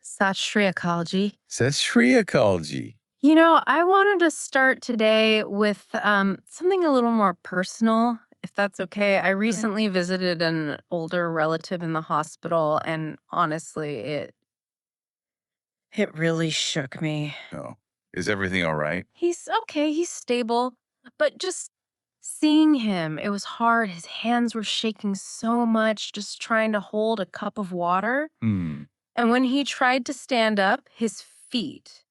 Sat Shri Akal ji. Sat Shri Akal ji. I wanted to start today with something a little more personal, if that's okay. I recently visited an older relative in the hospital, and honestly, it really shook me. Oh, is everything all right? He's okay, he's stable, but just seeing him, it was hard. His hands were shaking so much just trying to hold a cup of water. Hmm. And when he tried to stand up, his feet,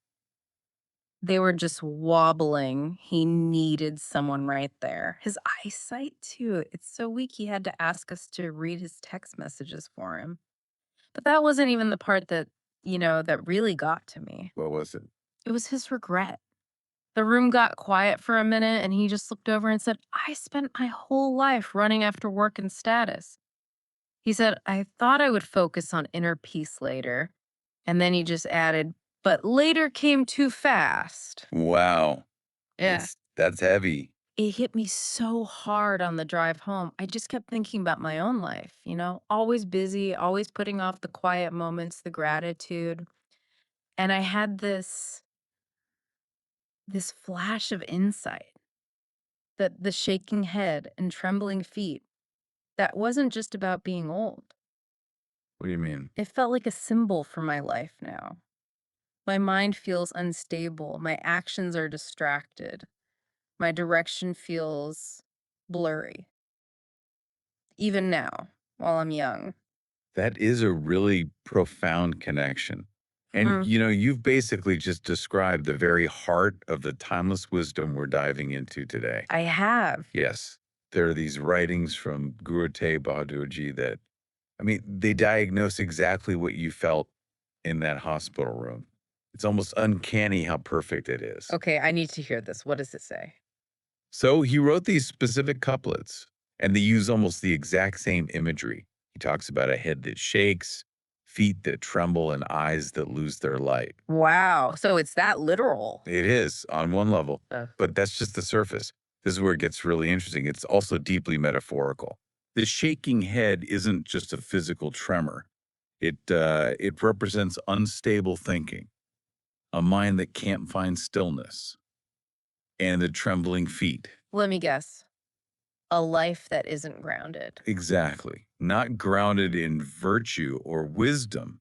they were just wobbling. He needed someone right there. His eyesight, too. It's so weak, he had to ask us to read his text messages for him. But that wasn't even the part that really got to me. What was it? It was his regret. The room got quiet for a minute, and he just looked over and said, I spent my whole life running after work and status. He said, I thought I would focus on inner peace later. And then he just added, but later came too fast. Wow. Yeah. That's heavy. It hit me so hard on the drive home. I just kept thinking about my own life, always busy, always putting off the quiet moments, the gratitude. And I had this flash of insight that the shaking head and trembling feet, that wasn't just about being old. What do you mean? It felt like a symbol for my life now. My mind feels unstable. My actions are distracted. My direction feels blurry. Even now, while I'm young. That is a really profound connection. And, Mm, you've basically just described the very heart of the timeless wisdom we're diving into today. I have. Yes, there are these writings from Guru Tegh Bahadur Ji that, they diagnose exactly what you felt in that hospital room. It's almost uncanny how perfect it is. Okay, I need to hear this. What does it say? So he wrote these specific couplets, and they use almost the exact same imagery. He talks about a head that shakes, feet that tremble, and eyes that lose their light. Wow. So it's that literal. It is on one level, Uh, but that's just the surface. This is where it gets really interesting. It's also deeply metaphorical. The shaking head isn't just a physical tremor. It represents unstable thinking, a mind that can't find stillness, and the trembling feet. Let me guess. A life that isn't grounded. Exactly. Not grounded in virtue or wisdom.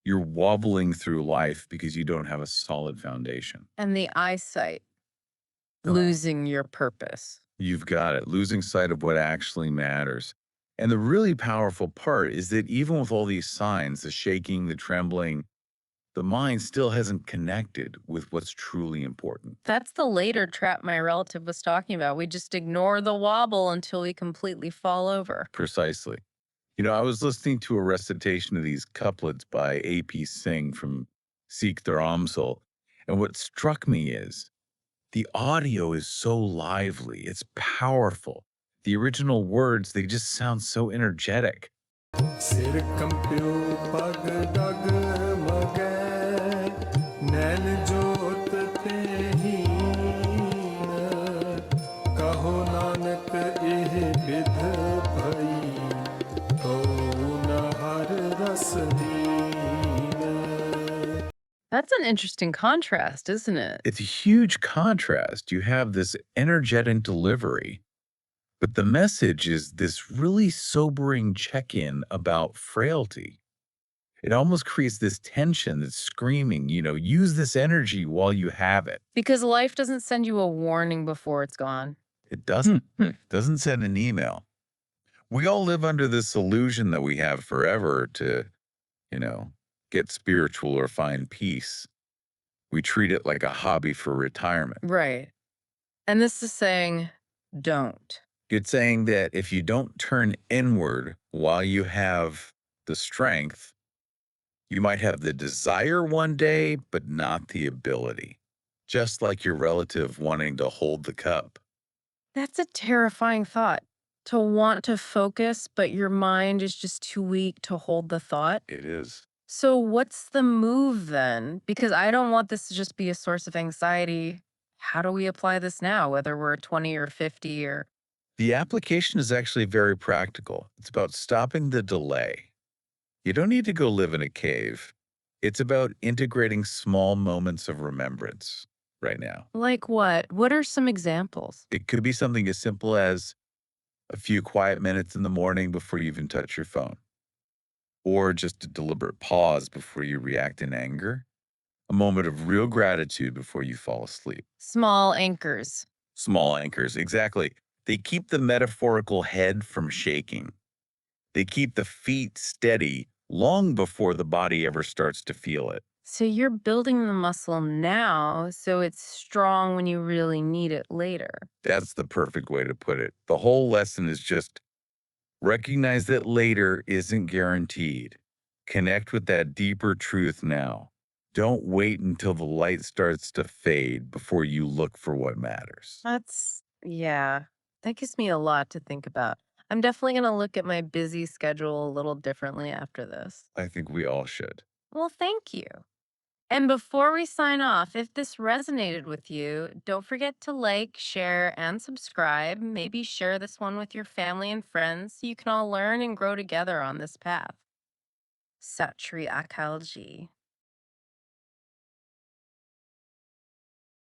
You're wobbling through life because you don't have a solid foundation. And the eyesight, Oh. losing your purpose. You've got it. Losing sight of what actually matters. And the really powerful part is that even with all these signs, the shaking, the trembling, the mind still hasn't connected with what's truly important. That's the later trap my relative was talking about. We just ignore the wobble until we completely fall over. Precisely. I was listening to a recitation of these couplets by A.P. Singh from Sikh Dharamsal, and what struck me is the audio is so lively, it's powerful. The original words, they just sound so energetic. सिर कंप्यो पग डगमगै नैन जोत तेहीन कहो नानक एह विध भई तो न हर रस दीन. That's an interesting contrast, isn't it? It's a huge contrast. You have this energetic delivery, but the message is this really sobering check-in about frailty. It almost creates this tension that's screaming, use this energy while you have it. Because life doesn't send you a warning before it's gone. It doesn't. Doesn't send an email. We all live under this illusion that we have forever to, get spiritual or find peace. We treat it like a hobby for retirement. Right. And this is saying, don't. It's saying that if you don't turn inward while you have the strength, you might have the desire one day, but not the ability. Just like your relative wanting to hold the cup. That's a terrifying thought. To want to focus, but your mind is just too weak to hold the thought. It is. So what's the move then? Because I don't want this to just be a source of anxiety. How do we apply this now, whether we're 20 or 50 or... The application is actually very practical. It's about stopping the delay. You don't need to go live in a cave. It's about integrating small moments of remembrance right now. Like what? What are some examples? It could be something as simple as a few quiet minutes in the morning before you even touch your phone, or just a deliberate pause before you react in anger, a moment of real gratitude before you fall asleep. Small anchors. Small anchors, exactly. They keep the metaphorical head from shaking. They keep the feet steady long before the body ever starts to feel it. So you're building the muscle now so it's strong when you really need it later. That's the perfect way to put it. The whole lesson is just recognize that later isn't guaranteed. Connect with that deeper truth now. Don't wait until the light starts to fade before you look for what matters. Yeah, that gives me a lot to think about. I'm definitely going to look at my busy schedule a little differently after this. I think we all should. Well, thank you. And before we sign off, if this resonated with you, don't forget to like, share, and subscribe. Maybe share this one with your family and friends so you can all learn and grow together on this path. Sat Shri Akal Ji.